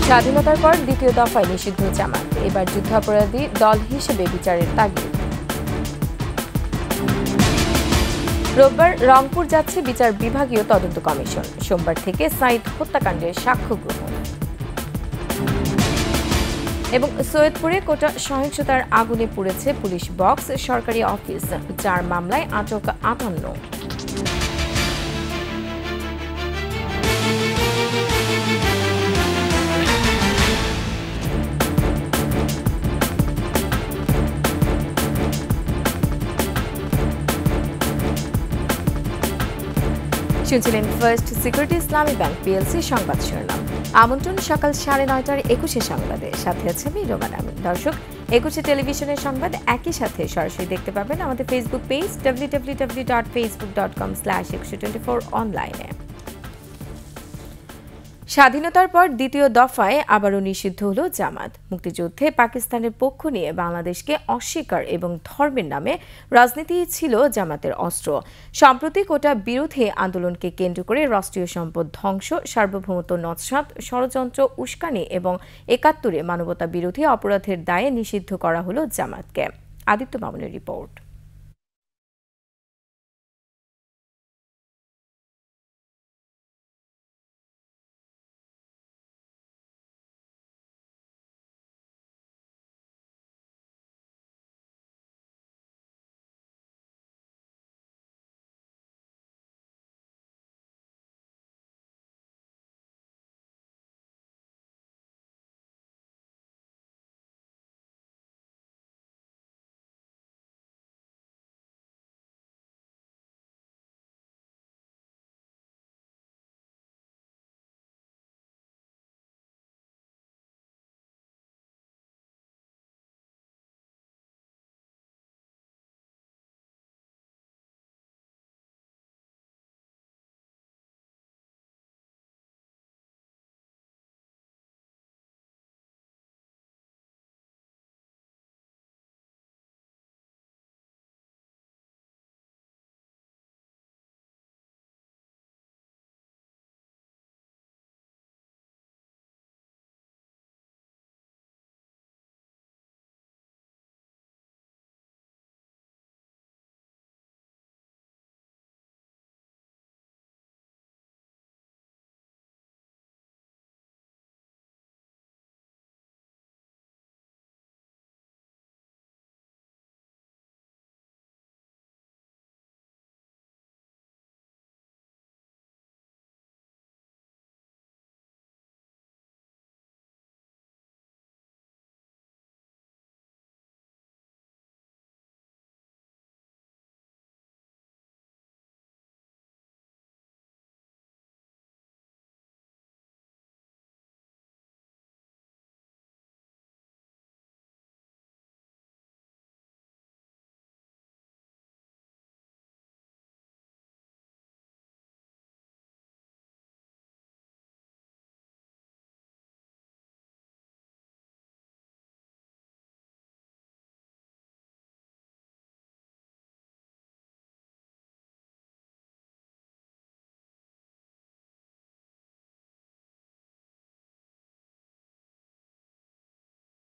স্বাধীনতার পর দ্বিতীয় দফায় নিষিদ্ধ জামাত, এবার যুদ্ধাপরাধী দল হিসেবে বিচারের তাগিদ। রোববার রংপুর যাচ্ছে বিচার বিভাগীয় তদন্ত কমিশন, সোমবার থেকে সাইদ হত্যাকাণ্ডের সাক্ষ্য গ্রহণ। এবং সৈয়দপুরে কোটা সহিংসতার আগুনে পুড়েছে পুলিশ বক্স, সরকারি অফিস, 4 মামলায় আটক 58। শুনছিলেন ফার্স্ট সিকিউরিটি ইসলামী ব্যাংক পিএলসি সংবাদ শিরোনাম। আমন্ত্রণ সকাল 9:30 21 সংবাদে, সাথে আছে আমি রোমান আমিন। দর্শক, 21 টেলিভিশনের সংবাদ একই সাথে সরাসরি দেখতে পাবেন আমাদের ফেসবুক পেজ www.facebook.com/2124 অনলাইনে। স্বাধীনতার পর দ্বিতীয় দফায় আবারও নিষিদ্ধ হল জামাত। মুক্তিযুদ্ধে পাকিস্তানের পক্ষ নিয়ে বাংলাদেশকে অস্বীকার এবং ধর্মের নামে রাজনীতি ছিল জামাতের অস্ত্র। সম্প্রতি কোটা বিরোধী আন্দোলনকে কেন্দ্র করে রাষ্ট্রীয় সম্পদ ধ্বংস, সার্বভৌমত্ব নস্যাৎ, ষড়যন্ত্র, উস্কানি এবং ৭১-এ মানবতা বিরোধী অপরাধের দায়ে নিষিদ্ধ করা হল জামাতকে। আদিত্য মামুনের রিপোর্ট।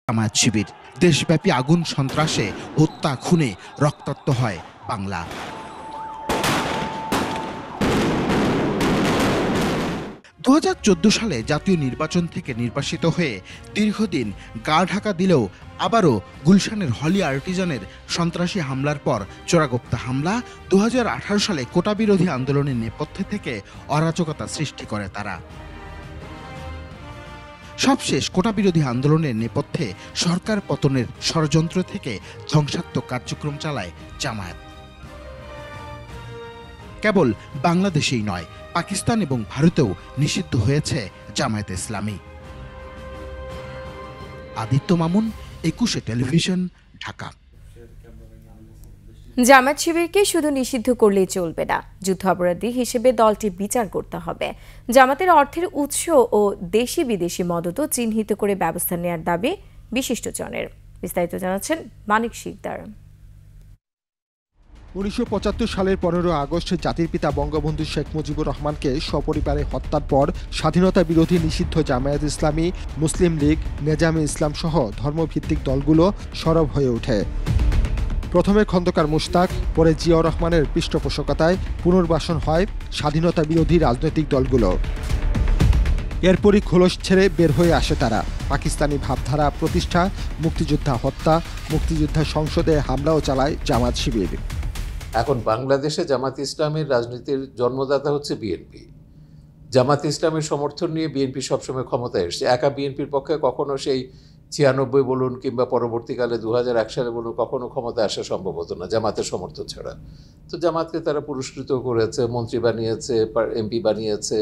জামায়াত শিবির দেশব্যাপী আগুন সন্ত্রাসে, হত্যা, খুনে রক্তাক্ত হয় বাংলা। 2014 সালে জাতীয় নির্বাচন থেকে নির্বাসিত হয়ে দীর্ঘদিন গা ঢাকা দিলেও আবারও গুলশানের হলি আর্টিজানের সন্ত্রাসী হামলার পর চোরাগোপ্তা হামলা, 2018 সালে কোটা বিরোধী আন্দোলনের নেপথ্যে থেকে অরাজকতা সৃষ্টি করে তারা। সবশেষ কোটা বিরোধী আন্দোলনের নেপথ্যে সরকার পতনের ষড়যন্ত্র থেকে ধ্বংসাত্মক কার্যক্রম চালায় জামায়াত। কেবল বাংলাদেশেই নয়, পাকিস্তান এবং ভারতেও নিষিদ্ধ হয়েছে জামায়াতে ইসলামী। আদিত্য মামুন, 21 টেলিভিশন, ঢাকা। জামায়াত শিবিরকে শুধু নিষিদ্ধ করলেই চলবে না, যুদ্ধাপরাধী হিসেবে দলটি বিচার করতে হবে। জামাতের অর্থের উৎস ও দেশি বিদেশি মদতও চিহ্নিত করে ব্যবস্থা নেওয়ার দাবি বিশিষ্টজনের। বিস্তারিত জানাচ্ছেন মানিক শিকদার। 1975 সালের 15 আগস্ট জাতির পিতা বঙ্গবন্ধু শেখ মুজিবুর রহমানকে সপরিবারে হত্যার পর স্বাধীনতা বিরোধী নিষিদ্ধ জামায়াত ইসলামী, মুসলিম লীগ, নেজামে ইসলাম সহ ধর্মভিত্তিক দলগুলো সরব হয়ে ওঠে। প্রথমে খন্দকার মুশতাক, পরে জিয়াউর রহমানের পৃষ্ঠপোষকতায় পুনর্বাসন হয় স্বাধীনতা বিরোধী রাজনৈতিক দলগুলো। এরপরই খোলস ছেড়ে বের হয়ে আসে তারা। পাকিস্তানি ভাবধারা প্রতিষ্ঠা, মুক্তিযোদ্ধা হত্যা, মুক্তিযোদ্ধা সংসদে হামলাও চালায় জামাত শিবির। এখন বাংলাদেশে জামাত ইসলামের রাজনীতির জন্মদাতা হচ্ছে বিএনপি। জামাত ইসলামের সমর্থন নিয়ে বিএনপি সবসময় ক্ষমতায় এসেছে। একা বিএনপির পক্ষে কখনো সেই 96 বলুন কিংবা পরবর্তীকালে 2001 সালে বলুন কখনো ক্ষমতায় আসা সম্ভব হতো না জামাতের সমর্থন ছাড়া। তো জামাতকে তারা পুরস্কৃত করেছে, মন্ত্রী বানিয়েছে, এমপি বানিয়েছে,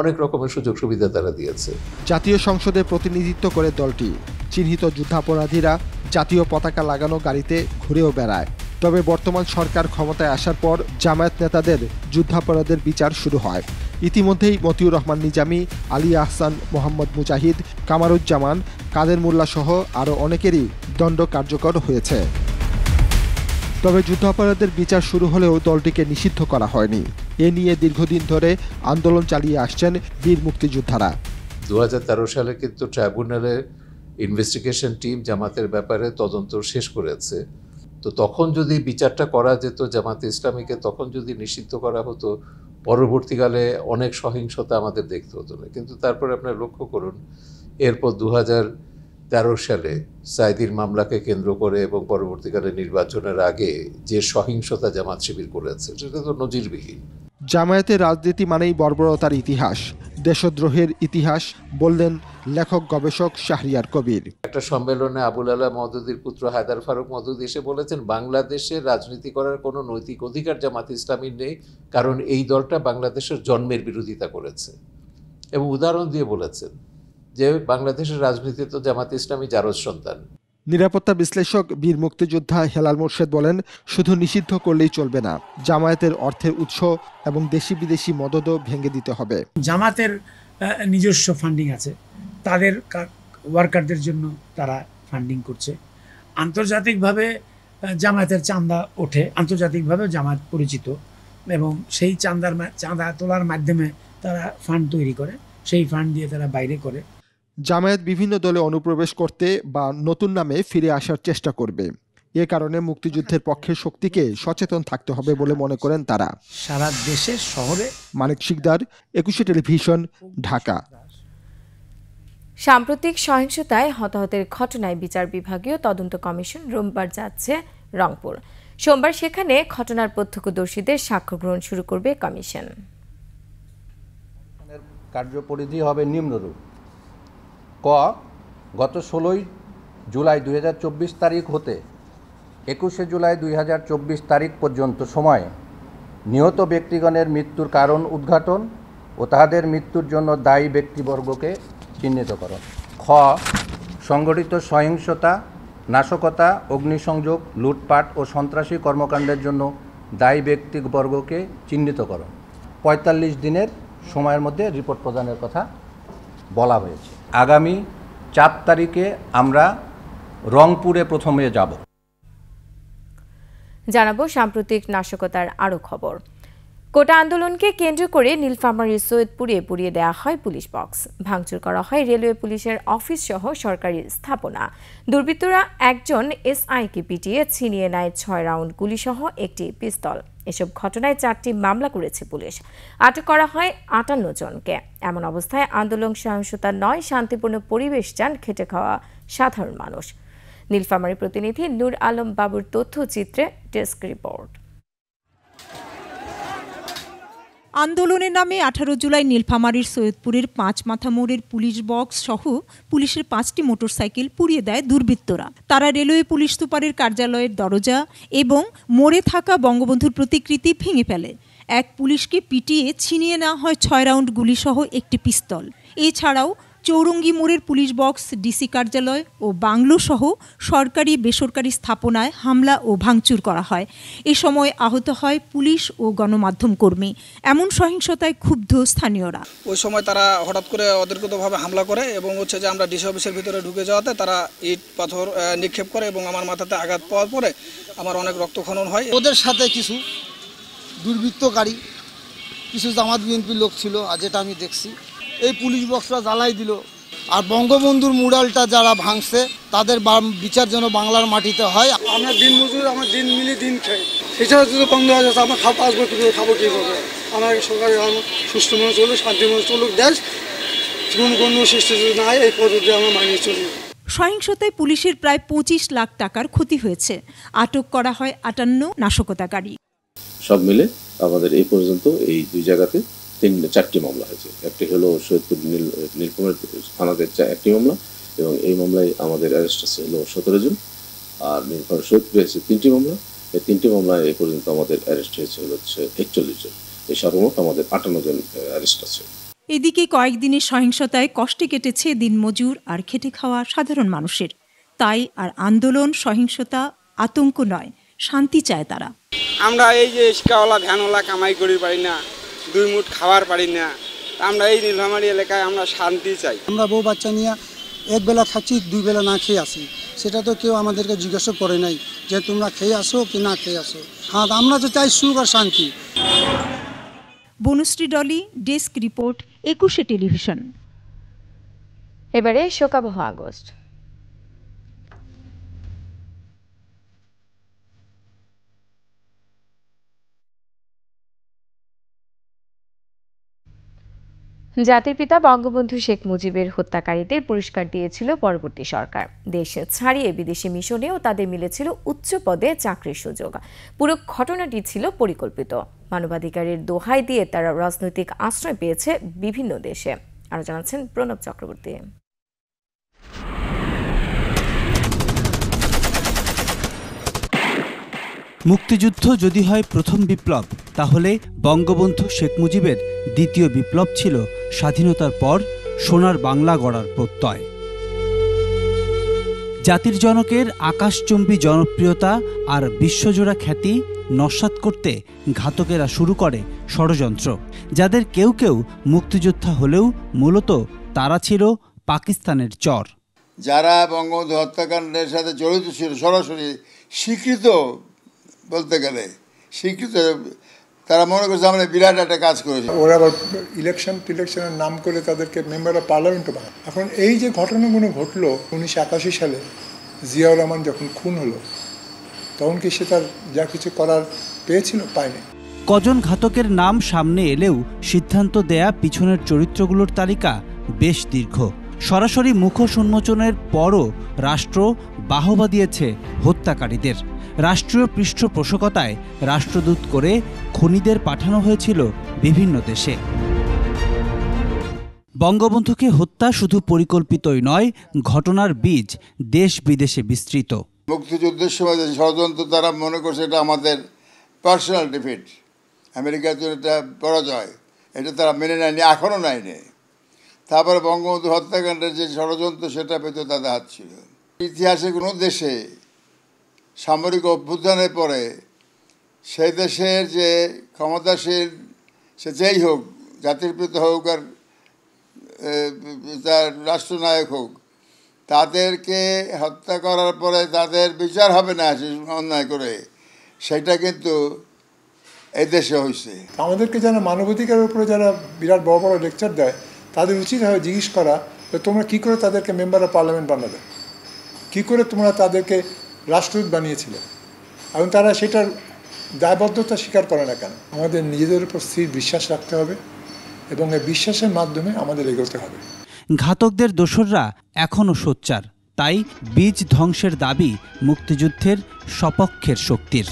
অনেক রকমের সুযোগ সুবিধা তারা দিয়েছে। জাতীয় সংসদে প্রতিনিধিত্ব করে দলটি চিহ্নিত যুদ্ধাপরাধীরা জাতীয় পতাকা লাগানো গাড়িতে ঘুরেও বেড়ায়। তবে বর্তমান সরকার ক্ষমতায় আসার পর জামায়াত নেতাদের যুদ্ধাপরাধের বিচার শুরু হয়। ইতিমধ্যেই মতিউর রহমান নিজামী, আলী আহসান, মোহাম্মদ মুজাহিদ, কামারুজ্জামান, কাদের মোল্লা সহ আরও অনেকেরই দণ্ড কার্যকর হয়েছে। তবে যুদ্ধাপরাধের বিচার শুরু হলেও দলটিকে নিষিদ্ধ করা হয়নি। এ নিয়ে দীর্ঘদিন ধরে আন্দোলন চালিয়ে আসছেন বীর মুক্তিযোদ্ধারা। 2013 সালে কিন্তু ট্রাইব্যুনালে ইনভেস্টিগেশন টিম জামাতের ব্যাপারে তদন্ত শেষ করেছে। তো তখন যদি বিচারটা করা যেত জামাতে ইসলামীকে, তখন যদি নিষিদ্ধ করা হতো, পরবর্তীকালে অনেক সহিংসতা আমাদের দেখতে হতো না। কিন্তু তারপরে আপনারা লক্ষ্য করুন, এরপর 2013 সালে সাইদির মামলাকে কেন্দ্র করে এবং পরবর্তীকালে নির্বাচনের আগে যে সহিংসতা জামাত শিবির করেছে সেটা তো নজিরবিহীন। জামায়াতের রাজনীতি মানেই বর্বরতার ইতিহাস, দেশদ্রোহের ইতিহাস, বললেন লেখক গবেষক শাহরিয়ার কবির। একটা সম্মেলনে আবুল আলা মওদুদির পুত্র হায়দার ফারুক মওদুদি এসে বলেছেন, বাংলাদেশে রাজনীতি করার কোনো নৈতিক অধিকার জামাত ইসলামীর নেই, কারণ এই দলটা বাংলাদেশের জন্মের বিরোধিতা করেছে। এবং উদাহরণ দিয়ে বলেছেন যে বাংলাদেশের রাজনীতি তো জামাত ইসলামী জারজ সন্তান। নিরাপত্তা বিশ্লেষক বীর মুক্তিযোদ্ধা হেলাল মোর্শেদ বলেন, শুধু নিষিদ্ধ করলেই চলবে না, জামায়াতের অর্থের উৎস এবং দেশি বিদেশি মদদও ভেঙে দিতে হবে। জামাতের নিজস্ব ফান্ডিং আছে, তাদের ওয়ার্কারদের জন্য তারা ফান্ডিং করছে। আন্তর্জাতিকভাবে জামায়াতের চাঁদা ওঠে, আন্তর্জাতিকভাবে জামায়াত পরিচিত, এবং সেই চাঁদা তোলার মাধ্যমে তারা ফান্ড তৈরি করে, সেই ফান্ড দিয়ে তারা বাইরে করে। জামায়াত বিভিন্ন দলে অনুপ্রবেশ করতে বা নতুন নামে ফিরে আসার চেষ্টা করবে। এ কারণে মুক্তিযুদ্ধের পক্ষের শক্তিকে সচেতন থাকতে হবে বলে মনে করেন তারা। সারা দেশের শহরে মানিক শিকদার, 21 টেলিভিশন, ঢাকা। সাম্প্রতিক সহিংসতায় হতাহতের ঘটনায় বিচার বিভাগীয় তদন্ত কমিশন রোববার যাচ্ছে রংপুর। সোমবার সেখানে ঘটনার প্রত্যক্ষদর্শীদের সাক্ষ্য গ্রহণ শুরু করবে কমিশন। কার্যপরিধি হবে নিম্নরূপ: ক, গত 16 জুলাই 2024 তারিখ হতে 21 জুলাই 2024 তারিখ পর্যন্ত সময়ে নিহত ব্যক্তিগণের মৃত্যুর কারণ উদ্ঘাটন ও তাহাদের মৃত্যুর জন্য দায়ী ব্যক্তিবর্গকে চিহ্নিতকরণ। খ, সংগঠিত সহিংসতা, নাশকতা, অগ্নিসংযোগ, লুটপাট ও সন্ত্রাসী কর্মকাণ্ডের জন্য দায়ী ব্যক্তিবর্গকে চিহ্নিতকরণ। 45 দিনের সময়ের মধ্যে রিপোর্ট প্রদানের কথা বলা হয়েছে। আগামী 4 তারিখে আমরা রংপুরে প্রথমে যাব। জানাবো সাম্প্রতিক নাশকতার আরও খবর। কোটা আন্দোলনকে কেন্দ্র করে নীলফামারীর সৈয়দপুরে পুড়িয়ে দেওয়া হয় পুলিশ বক্স, ভাঙচুর করা হয় রেলওয়ে পুলিশের অফিস সহ সরকারি স্থাপনা। দুর্বৃত্তরা একজন এসআইকে পিটিয়ে ছিনিয়ে নেয় 6 রাউন্ড গুলিসহ একটি পিস্তল। এসব ঘটনায় 4টি মামলা করেছে পুলিশ। আটক করা হয় 58 জনকে। এমন অবস্থায় আন্দোলন সহিংসতা নয়, শান্তিপূর্ণ পরিবেশ চান খেটে খাওয়া সাধারণ মানুষ। নীলফামারী প্রতিনিধি নূর আলম বাবুর তথ্যচিত্রে ডেস্ক রিপোর্ট। আন্দোলনের নামে 18 জুলাই নীলফামারীর সৈয়দপুরের 5 মাথা মোড়ের পুলিশ বক্স সহ পুলিশের 5টি মোটরসাইকেল পুড়িয়ে দেয় দুর্বৃত্তরা। তারা রেলওয়ে পুলিশ সুপারের কার্যালয়ের দরজা এবং মোড়ে থাকা বঙ্গবন্ধুর প্রতিকৃতি ভেঙে ফেলে। এক পুলিশকে পিটিয়ে ছিনিয়ে নেওয়া হয় 6 রাউন্ড গুলিসহ একটি পিস্তল। এছাড়াও চৌরঙ্গী মোড়ের পুলিশ বক্স, ডিসি কার্যালয় ও বাংলো সহ সরকারি বেসরকারি স্থাপনায় হামলা ও ভাঙচুর করা হয়। এ সময় আহত হয় পুলিশ ও গণমাধ্যম কর্মী। এমন সহিংসতায় ক্ষুব্ধ স্থানীয়রা। ওই সময় তারা হঠাৎ করে অদৃষ্টভাবে হামলা করে এবং হচ্ছে যে আমরা ডিসি অফিসের ভিতরে ঢুকে যাওয়াতে তারা ইট পাথর নিক্ষেপ করে এবং আমার মাথাতে আঘাত পাওয়ার পরে আমার অনেক রক্তক্ষরণ হয়। ওদের সাথে কিছু দুর্বৃত্তকারী, কিছু জামাত বিএনপির লোক ছিল, আর যেটা আমি দেখছি এই পুলিশ বক্সটা জ্বালাই দিল। আর বঙ্গবন্ধুর মুরালটা যারা ভাঙছে তাদের বিচার যেন বাংলার মাটিতে হয়। আমরা দিন মজুর, আমার দিন মিলে দিন খাই, এছাড়া যদি বন্ধ হয়ে যাচ্ছে আমরা আসবো কীভাবে, খাবো কীভাবে? আমার সরকারি সুস্থ মানুষ চলুক, শান্তি মানুষ চলুক, দেশ কোনো সৃষ্টি যদি না হয় এই পদ্ধতি আমরা মানিয়ে চলি। সহিংসতায় পুলিশের প্রায় 25 লাখ টাকার ক্ষতি হয়েছে। আটক করা হয় 58 নাশকতাকারী। সব মিলে আমাদের এই পর্যন্ত এই দুই জায়গাতে 4টি মামলা হয়েছে। একটি হলো সৈয়দপুর নীলফামারী থানাতে 1টি মামলা, এবং এই মামলায় আমাদের অ্যারেস্ট আছে হলো 17 জন, আর নীলফামারী সৈয়দপুরে হয়েছে 3টি মামলা। এই 3টি মামলায় এই পর্যন্ত আমাদের অ্যারেস্ট হয়েছে হচ্ছে 41 জন। এই সর্বমোট আমাদের 58 জন অ্যারেস্ট আছে। এদিকে কয়েকদিনের সহিংসতায় কষ্টে কেটেছে দিনমজুর আর খেটে খাওয়া সাধারণ মানুষের। তাই আর আন্দোলন, সহিংসতা, আতঙ্ক নয়, শান্তি চায় তারা। আমরা এই যে রিক্সাওয়ালা ভ্যানওয়ালা কামাই করি পারি না, 2 মুঠ খাবার পারি না, আমরা এই নীলফামারী এলাকায় আমরা শান্তি চাই। আমরা বউ বাচ্চা নিয়ে এক বেলা খাচ্ছি, 2 বেলা না খেয়ে আসি, সেটা তো কেউ আমাদেরকে জিজ্ঞাসা করে নাই যে তোমরা খেয়ে আসো কি না খেয়ে আসো। হ্যাঁ, আমরা তো চাই সুখ আর শান্তি। Banushree Dolly, desk report, 21 television. এবারে শোকাবহ আগস্ট। জাতির পিতা বঙ্গবন্ধু শেখ মুজিবের হত্যাকারীদের পুরস্কার দিয়েছিল পরবর্তী সরকার। দেশ ছাড়িয়ে বিদেশি মিশনেও তাদের মিলেছিল উচ্চ পদে চাকরির সুযোগ। পুরো ঘটনাটি ছিল পরিকল্পিত। মানবাধিকারের দোহাই দিয়ে তারা রাজনৈতিক আশ্রয় পেয়েছে বিভিন্ন দেশে। আরো জানাচ্ছেন প্রণব চক্রবর্তী। মুক্তিযুদ্ধ যদি হয় প্রথম বিপ্লব, তাহলে বঙ্গবন্ধু শেখ মুজিবের দ্বিতীয় বিপ্লব ছিল স্বাধীনতার পর সোনার বাংলা গড়ার প্রত্যয়। জাতির জনকের আকাশচুম্বী জনপ্রিয়তা আর বিশ্বজোড়া খ্যাতি নস্যাৎ করতে ঘাতকেরা শুরু করে ষড়যন্ত্র, যাদের কেউ কেউ মুক্তিযোদ্ধা হলেও মূলত তারা ছিল পাকিস্তানের চর। যারা বঙ্গবন্ধু হত্যাকাণ্ডের সাথে জড়িত ছিল, সরাসরি স্বীকৃত বলতে গেলে স্বীকৃত, তারা মনে করছে আমরা বিরাট একটা কাজ করেছি। ওরা আবার ইলেকশনের নাম করে তাদেরকে মেম্বার অফ পার্লামেন্টও বানায়। এখন এই যে ঘটনাগুলো ঘটলো 1981 সালে জিয়াউর রহমান যখন খুন হলো, তখন কি সে তার যা কিছু করার পেয়েছিল? পায়নি। কজন ঘাতকের নাম সামনে এলেও সিদ্ধান্ত দেয়া পিছনের চরিত্রগুলোর তালিকা বেশ দীর্ঘ। সরাসরি মুখোশ উন্মোচনের পরও রাষ্ট্র বাহবা দিয়েছে হত্যাকারীদের। রাষ্ট্রীয় পৃষ্ঠপোষকতায় রাষ্ট্রদূত করে খুনিদের পাঠানো হয়েছিল বিভিন্ন দেশে। বঙ্গবন্ধুকে হত্যা শুধু পরিকল্পিতই নয়, ঘটনার বীজ দেশ বিদেশে বিস্তৃত। মুক্তিযুদ্ধের সময় ষড়যন্ত্র তারা মনে করছে এটা আমাদের পার্সোনাল ডিফিট, আমেরিকার জন্য এটা পরাজয়, এটা তারা মেনে নেয়নি, এখনও নেয়নি। তারপরে বঙ্গবন্ধু হত্যাকাণ্ডের যে ষড়যন্ত্র, সেটা পেতে তাদের হাত ছিল। ইতিহাসে কোনো দেশে সামরিক অভ্যুত্থানের পরে সেই দেশের যে ক্ষমতাশীল, সে যেই হোক, জাতির পিতা হোক আর তার রাষ্ট্রনায়ক হোক, তাদেরকে হত্যা করার পরে তাদের বিচার হবে না অন্যায় করে, সেটা কিন্তু এই দেশে হয়েছে। আমাদেরকে যারা মানবাধিকারের উপরে যারা বিরাট বড় বড় লেকচার দেয়, তাদের উচিত হয় জিজ্ঞেস করা তোমরা কী করে তাদেরকে মেম্বার অফ পার্লামেন্ট বানাবে, কী করে তোমরা তাদেরকে রাষ্ট্রদূত বানিয়েছিলে, এবং তারা সেটার দায়বদ্ধতা স্বীকার করে না কেন? আমাদের নিজেদের উপর স্থির বিশ্বাস রাখতে হবে এবং এই বিশ্বাসের মাধ্যমে আমাদের এগোতে হবে। ঘাতকদের দোসররা এখনও সোচ্চার, তাই বীজ ধ্বংসের দাবি মুক্তিযুদ্ধের সপক্ষের শক্তির।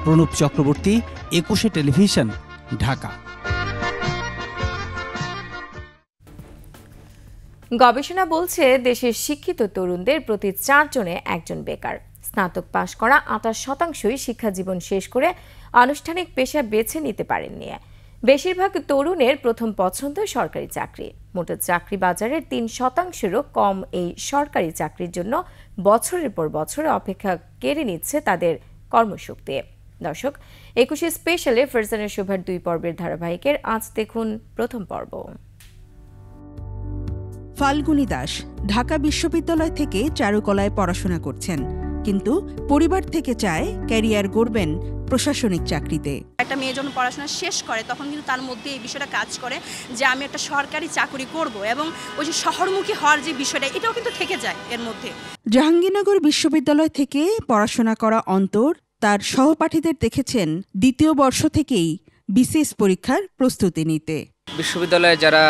প্রণব চক্রবর্তী, 21 টেলিভিশন, ঢাকা। গবেষণা বলছে দেশের শিক্ষিত তরুণদের প্রতি 4 জনে 1 জন বেকার। স্নাতক পাশ করা 28% শিক্ষা জীবন শেষ করে আনুষ্ঠানিক পেশা বেছে নিতে পারেননি। বেশিরভাগ তরুণের প্রথম পছন্দ সরকারি চাকরি। মোট চাকরি বাজারের ৩%-এরও কম এই সরকারি চাকরির জন্য বছরের পর বছর অপেক্ষা কেড়ে নিচ্ছে তাদের কর্মশক্তি। দর্শক, ২১ স্পেশালে ফারজানা শোভার ২ পর্বের ধারাবাহিকের আজ দেখুন প্রথম পর্ব। ফাল্গুনী দাস ঢাকা বিশ্ববিদ্যালয় থেকে চারুকলায় পড়াশোনা করছেন, কিন্তু পরিবার থেকে চায় ক্যারিয়ার গড়বেন প্রশাসনিক চাকরিতে। একটা মেয়ে যখন পড়াশোনা শেষ করে তখন কিন্তু তার মধ্যে এই বিষয়টা কাজ করে যে আমি একটা সরকারি চাকরি করব, এবং ওই যে শহরমুখী হওয়ার যে বিষয়টা এটাও কিন্তু থেকে যায় এর মধ্যে। জাহাঙ্গীরনগর বিশ্ববিদ্যালয় থেকে পড়াশোনা করা অন্তর তার সহপাঠীদের দেখেছেন দ্বিতীয় বর্ষ থেকেই বিসিএস পরীক্ষার প্রস্তুতি নিতে। বিশ্ববিদ্যালয়ে যারা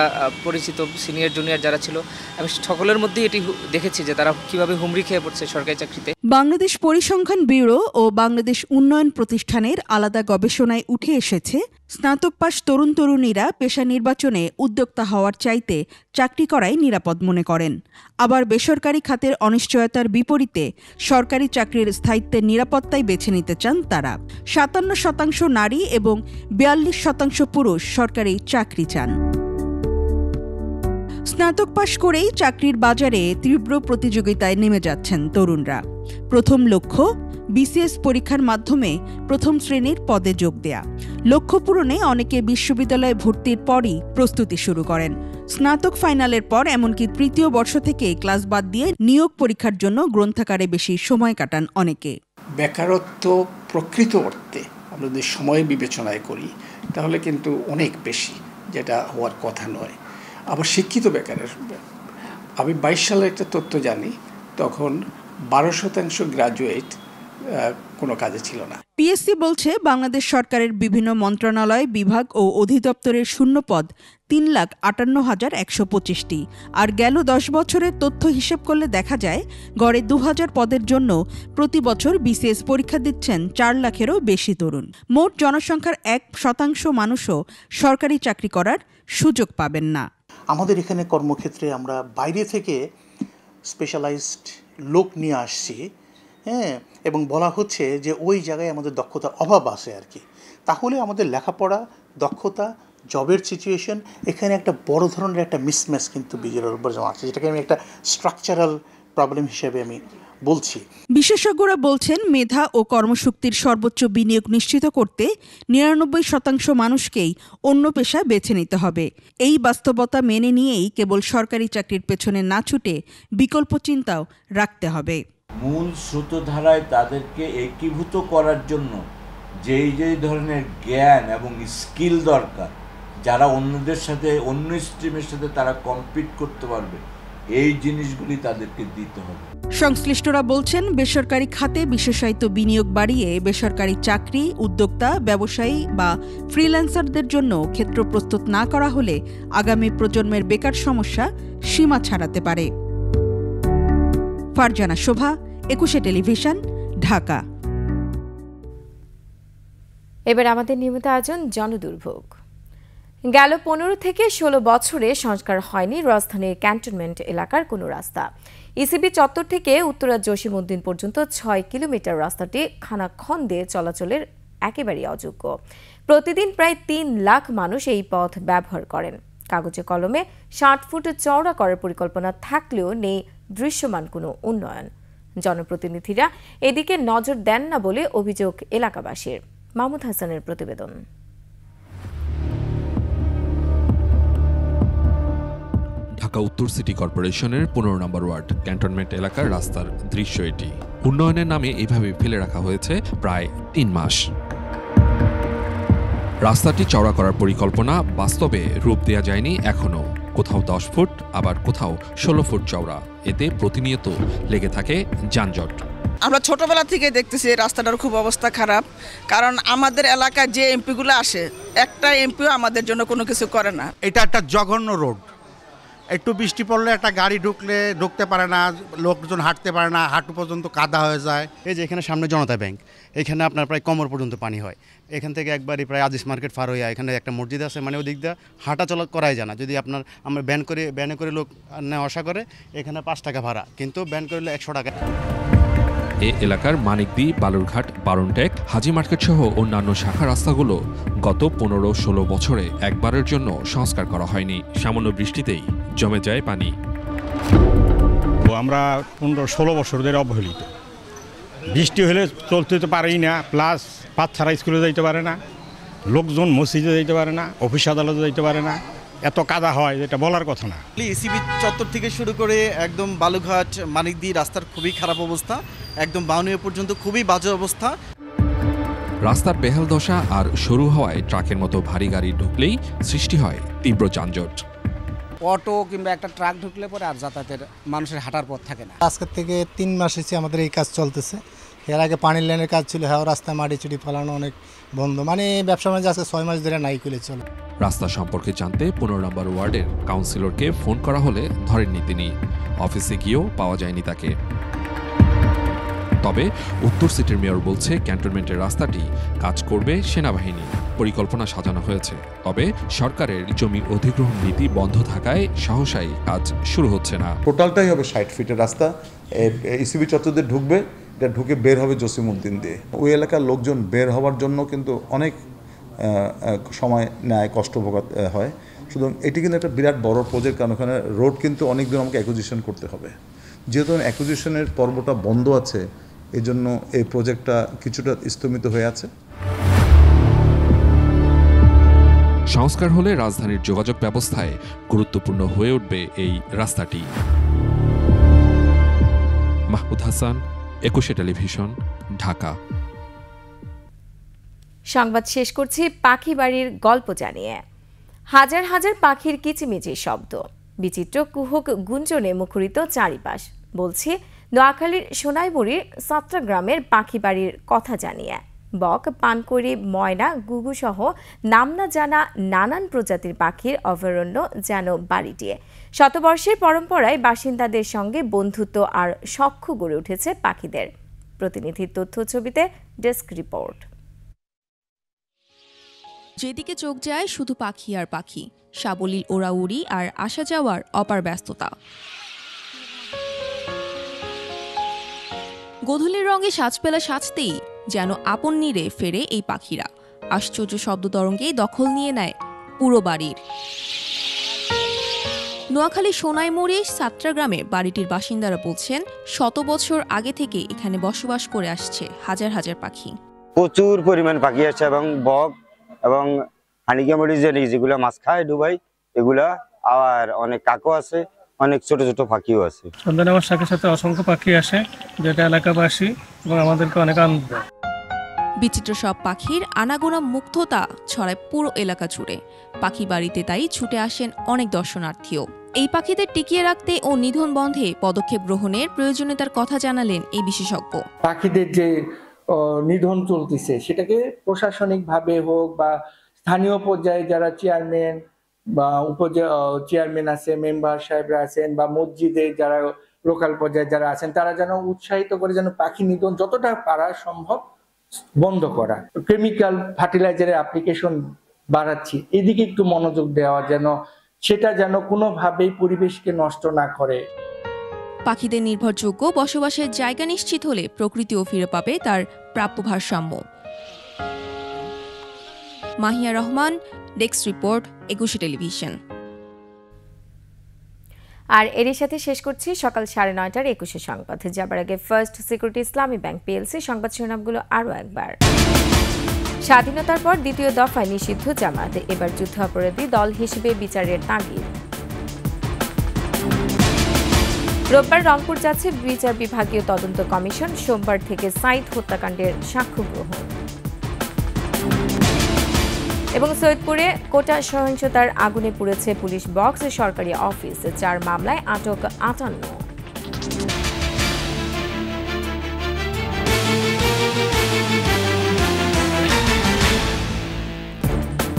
পরিচিত সিনিয়র জুনিয়র যারা ছিল, আমি সকলের মধ্যেই এটি দেখেছি যে তারা কিভাবে হুমড়ি খেয়ে পড়ছে সরকারি চাকরিতে। বাংলাদেশ পরিসংখ্যান ব্যুরো ও বাংলাদেশ উন্নয়ন প্রতিষ্ঠানের আলাদা গবেষণায় উঠে এসেছে, স্নাতক পাশ তরুণ তরুণীরা পেশা নির্বাচনে উদ্যোক্তা হওয়ার চাইতে চাকরি করাই নিরাপদ মনে করেন। আবার বেসরকারি খাতের অনিশ্চয়তার বিপরীতে সরকারি চাকরির স্থায়িত্বের নিরাপত্তাই বেছে নিতে চান তারা। ৫৭% নারী এবং ৪২% পুরুষ সরকারি চাকরি চান। স্নাতক পাশ করেই চাকরির বাজারে তীব্র প্রতিযোগিতায় নেমে যাচ্ছেন তরুণরা। প্রথম লক্ষ্য বিসিএস পরীক্ষার মাধ্যমে প্রথম শ্রেণীর পদে যোগ দেয়া। লক্ষ্য পূরণে অনেকে বিশ্ববিদ্যালয়ে ভর্তির পরই প্রস্তুতি শুরু করেন। স্নাতক ফাইনালের পর এমনকি তৃতীয় বর্ষ থেকে ক্লাস বাদ দিয়ে নিয়োগ পরীক্ষার জন্য গ্রন্থাগারে বেশি সময় কাটান অনেকে। বেকারত্ব প্রকৃত অর্থে আমরা যদি সময় বিবেচনায় করি তাহলে কিন্তু অনেক বেশি, যেটা হওয়ার কথা নয়। আবার শিক্ষিত বেকারের, আমি ২২ সালের একটা তথ্য জানি, তখন ১২% গ্রাজুয়েট কোনো কাজে ছিল না। পিএসসি বলছে বাংলাদেশ সরকারের বিভিন্ন মন্ত্রণালয়, বিভাগ ও অধিদপ্তরের শূন্যপদ ৩,৫৮,১২৫টি। আর গেল ১০ বছরের তথ্য হিসেব করলে দেখা যায় গড়ে ২,০০০ পদের জন্য প্রতি বছর বিসিএস পরীক্ষা দিচ্ছেন ৪ লাখেরও বেশি তরুণ। মোট জনসংখ্যার ১% মানুষও সরকারি চাকরি করার সুযোগ পাবেন না। আমাদের এখানে কর্মক্ষেত্রে আমরা বাইরে থেকে স্পেশালাইজড লোক নিয়ে আসছি, হ্যাঁ, এবং বলা হচ্ছে যে ওই জায়গায় আমাদের দক্ষতার অভাব আছে আর কি। তাহলে আমাদের লেখাপড়া, দক্ষতা, জবের সিচুয়েশন, এখানে একটা বড় ধরনের একটা মিসম্যাচ কিন্তু বিজয়ের উপর জমা আছে, যেটাকে আমি একটা স্ট্রাকচারাল প্রবলেম হিসেবে আমি বলছি। বিশেষজ্ঞরা বলছেন মেধা ও কর্মশক্তির সর্বোচ্চ বিনিয়োগ নিশ্চিত করতে ৯৯% মানুষকেই অন্য পেশা বেছে নিতে হবে। এই বাস্তবতা মেনে নিয়েই কেবল সরকারি চাকরির পেছনে না ছুটে বিকল্প চিন্তাও রাখতে হবে। মূল স্রোতধারায় তাদেরকে একীভূত করার জন্য যেই ধরনের জ্ঞান এবং স্কিল দরকার, যারা অন্যদের সাথে, অন্য স্ট্রিমের সাথে তারা কম্পিট করতে পারবে, এই জিনিসগুলি তাদেরকে দিতে হবে। সংশ্লিষ্টরা বলছেন বেসরকারি খাতে বিশেষায়িত বিনিয়োগ বাড়িয়ে বেসরকারি চাকরি, উদ্যোক্তা, ব্যবসায়ী বা ফ্রিল্যান্সারদের জন্য ক্ষেত্র প্রস্তুত না করা হলে আগামী প্রজন্মের বেকার সমস্যা সীমা ছাড়াতে পারে। ফারজানা শোভা, ২১ টেলিভিশন, ঢাকা। এবার আমাদের নিয়মিত আয়োজন জনদুর্ভোগ। গেল ১৫ থেকে ১৬ বছরে সংস্কার হয়নি রাজধানীর ক্যান্টনমেন্ট এলাকার কোনো রাস্তা। ইসিবি চত্বর থেকে উত্তরা জসিমউদ্দিন পর্যন্ত ৬ কিলোমিটার রাস্তাটি খানাখন্দে চলাচলের একেবারেই অযোগ্য। প্রতিদিন প্রায় ৩ লাখ মানুষ এই পথ ব্যবহার করেন। কাগজে কলমে ৬০ ফুট চওড়া করার পরিকল্পনা থাকলেও নেই দৃশ্যমান কোনো উন্নয়ন। জনপ্রতিনিধিরা এদিকে নজর দেন না বলে অভিযোগ এলাকাবাসীর। মাহমুদ হাসানের প্রতিবেদন। ঢাকা উত্তর সিটি কর্পোরেশনের ১৫ নম্বর ওয়ার্ড ক্যান্টনমেন্ট এলাকার রাস্তার দৃশ্য এটি। উন্নয়নের নামে এইভাবে ফেলে রাখা হয়েছে প্রায় ৩ মাস। রাস্তাটি চওড়া করার পরিকল্পনা বাস্তবে রূপ দেয়া যায়নি এখনো। কোথাও ১০ ফুট, আবার কোথাও ১৬ ফুট চওড়া। এতে প্রতিনিয়ত লেগে থাকে যানজট। আমরা ছোটবেলা থেকে দেখতেছি এই রাস্তাটার খুব অবস্থা খারাপ, কারণ আমাদের এলাকায় যে এমপিগুলো আসে, একটা এমপিও আমাদের জন্য কোনো কিছু করে না। এটা একটা জঘন্য রোড। একটু বৃষ্টি পড়লে একটা গাড়ি ঢুকতে পারে না, লোকজন হাঁটতে পারে না, হাঁটু পর্যন্ত কাদা হয়ে যায়। এই যে এখানে সামনে জনতা ব্যাংক, এখানে আপনার প্রায় কোমর পর্যন্ত পানি হয়। এখান থেকে একবারই প্রায় আজিজ মার্কেট পার হইয়া এখানে একটা মসজিদ আছে, মানে ওদিক দিয়ে হাঁটা চলা করাই যায় না। যদি আমরা ব্যানে করে লোক নেওয়া আসা করে, এখানে ৫ টাকা ভাড়া, কিন্তু ব্যান করলে ১০০ টাকা। এ এলাকার মানিকদি, বালুরঘাট, বারনটেক, হাজি মার্কেট সহ অন্যান্য শাখা রাস্তাগুলো গত 15-16 বছরে একবারের জন্য সংস্কার করা হয়নি। সামান্য বৃষ্টিতেই জমে যায় পানি। আমরা 15-16 বছর ধরে অবহেলিত। বৃষ্টি হলে চলতে তো পারেই না, প্লাস বাচ্চারা স্কুলে যাইতে পারে না, লোকজন মসজিদে যাইতে পারে না, অফিস আদালতে যাইতে পারে না, এত কাদা হয় যেটা বলার কথা না। ইসিবি চত্বর থেকে শুরু করে একদম বালুঘাট, মানিকদি রাস্তার খুবই খারাপ অবস্থা, একদম বাউনিয়া পর্যন্ত খুবই বাজে অবস্থা। রাস্তার বেহাল দশা আর সরু হওয়ায় ট্রাকের মতো ভারী গাড়ি ঢুকলেই সৃষ্টি হয় তীব্র যানজট। অটো কিংবা একটা ট্রাক ঢুকলে পরে আর যাতায়াতের মানুষের হাঁটার পথ থাকে না। আজকের থেকে 3 মাস হচ্ছে আমাদের এই কাজ চলতেছে। এর আগে পানির লাইনের কাজ ছিল, হ্যাঁ রাস্তায় মাটি চুটি ফেলানো অনেক বন্ধ, মানে ব্যবসা বাণিজ্য আজকে 6 মাস ধরে নাই করে চলে। রাস্তা সম্পর্কে জানতে 15 নম্বর ওয়ার্ডের কাউন্সিলরকে ফোন করা হলে ধরেননি তিনি। অফিসে গিয়েও পাওয়া যায়নি তাকে। তবে উত্তর সিটির মেয়র বলছে ক্যান্টনমেন্টের রাস্তাটি কাজ করবে সেনাবাহিনী, পরিকল্পনা সাজানো হয়েছে। তবে সরকারের জমি অধিগ্রহণ নীতি বন্ধ থাকায় সহসাই কাজ শুরু হচ্ছে না। টোটালটাই হবে 60 ফিটের রাস্তা। ইসিবি চত্বরে ঢুকবে, এটা ঢুকে বের হবে জসিমউদ্দিন দিয়ে। ওই এলাকার লোকজন বের হওয়ার জন্য কিন্তু অনেক সময় নেয়, কষ্ট ভোগাতে হয়। সুতরাং এটি কিন্তু একটা বিরাট বড় প্রজেক্ট, কারণ ওখানে রোড কিন্তু অনেক দিন আমাকে অ্যাকুইজিশন করতে হবে। যেহেতু অ্যাকুইজিশনের পর্বটা বন্ধ আছে, এই জন্য এই প্রজেক্টটা কিছুটা স্থগিত হয়ে আছে। সংস্কার হলে রাজধানীর যোগাযোগ ব্যবস্থায় গুরুত্বপূর্ণ হয়ে উঠবে এই রাস্তাটি। মাহমুদ হাসান, 21 টেলিভিশন, ঢাকা। সংবাদ শেষ করছি পাখি বাড়ির গল্প জানিয়ে। হাজার হাজার পাখির কিচিমিচির শব্দ, বিচিত্র কুহক গুঞ্জনে মুখরিত চারিপাশ। বলছি নোয়াখালীর সোনাইমুড়ির সাতটা গ্রামের পাখি বাড়ির কথা জানিয়ে। বক, পানকড়ি, ময়না, গুগু সহ নাম না জানা নানান প্রজাতির পাখির অভয়ারণ্য যেন বাড়িটি। শতবর্ষের পরম্পরায় বাসিন্দাদের সঙ্গে বন্ধুত্ব আর সখ্য গড়ে উঠেছে পাখিদের। প্রতিনিধির তথ্য ছবিতে ডেস্ক রিপোর্ট। যেদিকে চোখ যায় শুধু পাখি আর পাখি, সাবলীল ওড়াউড়ি আর আসা যাওয়ার অপার ব্যস্ততা। গোধূলির রঙে সাজপেলা সাজতেই যেন আপন নীড়ে ফেরে এই পাখিরা। আশ্চর্য শব্দ তরঙ্গে দখল নিয়ে নেয় পুরো বাড়ির। নোয়াখালী সোনাইমুড়ি সাতটা গ্রামের বাড়িটির বাসিন্দারা বলছেন, 100 বছর আগে থেকে এখানে বসবাস করে আসছে হাজার হাজার পাখি। প্রচুর পরিমাণ পাখি আছে এবং বক এবং হানিকামড়ি যেগুলো মাছ খায় ডুবাই, এগুলা আর অনেক কাকও আছে, অনেক ছোট ছোট পাখিও আছে। সন্ধ্যা নামার সাথে সাথে অসংখ্য পাখি আসে, যেটা এলাকাবাসী এবং আমাদেরকে অনেক আনন্দ দেয়। বিচিত্র সব পাখির আনাগোনা মুগ্ধতা ছড়ায় পুরো এলাকা জুড়ে। পাখি বাড়িতে তাই ছুটে আসেন অনেক দর্শনার্থীও। এই পাখিদের টিকিয়ে রাখতে ও নিধন বন্ধে পদক্ষেপ গ্রহণের প্রয়োজনীয়তার কথা জানালেন এই বিশেষজ্ঞ। পাখিদের যে নিধন চলতেছে, সেটাকে প্রশাসনিকভাবে হোক বা স্থানীয় পর্যায়ে যারা চেয়ারম্যান বা চেয়ারম্যান আছে, মেম্বার সাহেবরা আছেন, বা মসজিদে যারা লোকাল পর্যায়ে যারা আছেন, তারা যেন উৎসাহিত করে যেন পাখি নিধন যতটা পারা সম্ভব বন্ধ করা। কেমিক্যাল ফার্টিলাইজারের অ্যাপ্লিকেশন বাড়াচ্ছি, এদিকে একটু মনোযোগ দেওয়া, যেন সেটা যেন কোনোভাবেই পরিবেশকে নষ্ট না করে। পাখিদের নির্ভরযোগ্য বসবাসের জায়গা নিশ্চিত হলে প্রকৃতিও ফিরে পাবে তার প্রাপ্য ভারসাম্য। Mahiya Rahman, desk report, 21 television. আর এরই সাথে শেষ করছি সকাল 9:30টার 21 সংবাদ। যাবার আগে ফার্স্ট সিকিউরিটি ইসলামী ব্যাংক পিএলসি সংবাদ শিরোনামগুলো আরও একবার। স্বাধীনতার পর দ্বিতীয় দফায় নিষিদ্ধ জামাত, এবার যুদ্ধাপরাধী দল হিসেবে বিচারের তাগিদ। রোববার রংপুর যাচ্ছে বিচার বিভাগীয় তদন্ত কমিশন, সোমবার থেকে সাইদ হত্যাকাণ্ডের সাক্ষ্য গ্রহণ। এবং সৈয়দপুরে কোটা সহিংসতার আগুনে পুড়েছে পুলিশ বক্স, সরকারি অফিস, 4 মামলায় আটক 58।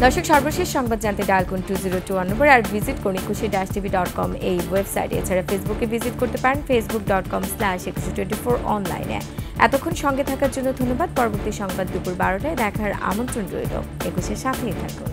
দর্শক, সর্বশেষ সংবাদ জানতে ডায়াল করুন 2021 নম্বর আর ভিজিট করুন 21tv.com এই ওয়েবসাইটে। এছাড়া ফেসবুকে ভিজিট করতে পারেন facebook.com/2124 অনলাইনে। এতক্ষণ সঙ্গে থাকার জন্য ধন্যবাদ। পরবর্তী সংবাদ দুপুর 12টায় দেখার আমন্ত্রণ রইল। 21-এর সাথেই থাকুন।